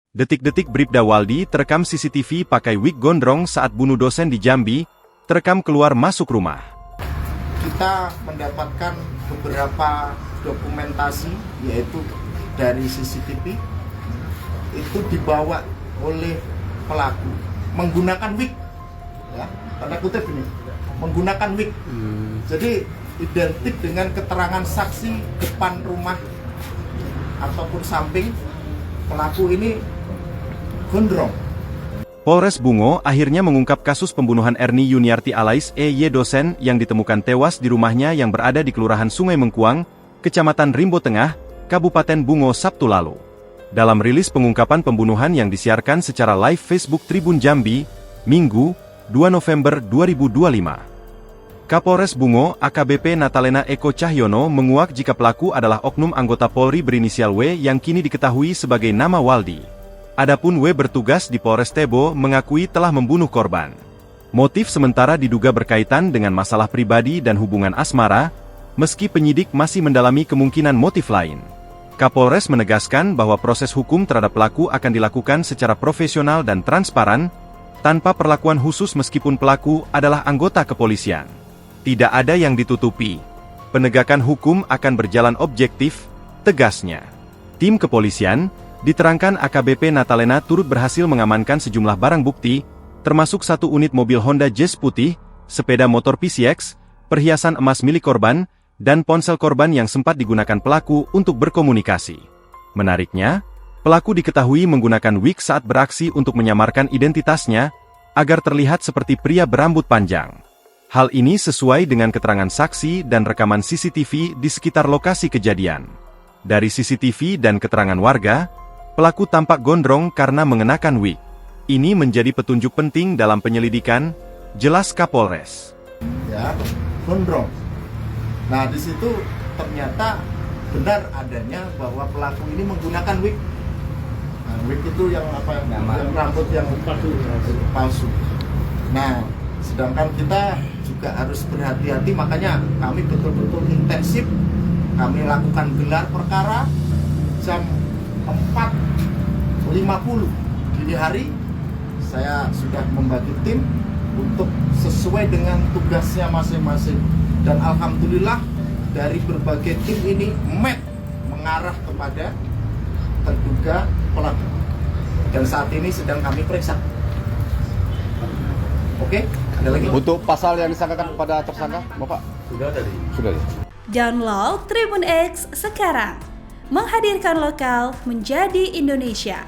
Detik-detik Bribda Waldi terekam CCTV pakai wig gondrong saat bunuh dosen di Jambi, terekam keluar masuk rumah. Kita mendapatkan beberapa dokumentasi, yaitu dari CCTV, itu dibawa oleh pelaku menggunakan wig, ya, tanda kutip ini, menggunakan wig. Jadi identik dengan keterangan saksi depan rumah ataupun samping pelaku ini gondrong. Polres Bungo akhirnya mengungkap kasus pembunuhan Erni Yuniarti alias EY dosen yang ditemukan tewas di rumahnya yang berada di Kelurahan Sungai Mengkuang, Kecamatan Rimbo Tengah, Kabupaten Bungo Sabtu lalu. Dalam rilis pengungkapan pembunuhan yang disiarkan secara live Facebook Tribun Jambi, Minggu, 2 November 2025. Kapolres Bungo, AKBP Natalena Eko Cahyono menguak jika pelaku adalah oknum anggota Polri berinisial W yang kini diketahui sebagai nama Waldi. Adapun W bertugas di Polres Tebo mengakui telah membunuh korban. Motif sementara diduga berkaitan dengan masalah pribadi dan hubungan asmara, meski penyidik masih mendalami kemungkinan motif lain. Kapolres menegaskan bahwa proses hukum terhadap pelaku akan dilakukan secara profesional dan transparan, tanpa perlakuan khusus meskipun pelaku adalah anggota kepolisian. Tidak ada yang ditutupi. Penegakan hukum akan berjalan objektif, tegasnya. Tim kepolisian, diterangkan AKBP Natalena turut berhasil mengamankan sejumlah barang bukti, termasuk 1 unit mobil Honda Jazz putih, sepeda motor PCX, perhiasan emas milik korban, dan ponsel korban yang sempat digunakan pelaku untuk berkomunikasi. Menariknya, pelaku diketahui menggunakan wig saat beraksi untuk menyamarkan identitasnya, agar terlihat seperti pria berambut panjang. Hal ini sesuai dengan keterangan saksi dan rekaman CCTV di sekitar lokasi kejadian. Dari CCTV dan keterangan warga, pelaku tampak gondrong karena mengenakan wig. Ini menjadi petunjuk penting dalam penyelidikan, jelas Kapolres. Ya, gondrong. Nah, di situ ternyata benar adanya bahwa pelaku ini menggunakan wig. Nah, wig itu yang apa? Yang rambut yang palsu. Nah, sedangkan kita juga harus berhati-hati, makanya kami betul-betul intensif. Kami lakukan gelar perkara jam 4.50 dini hari. Saya sudah membagi tim untuk sesuai dengan tugasnya masing-masing. Dan alhamdulillah dari berbagai tim ini mengarah kepada terduga pelaku. Dan saat ini sedang kami periksa. Oke, ada lagi? Untuk pasal yang disangkakan kepada tersangka, Bapak? Sudah tadi. Sudah. Download Tribun X sekarang. Menghadirkan lokal menjadi Indonesia.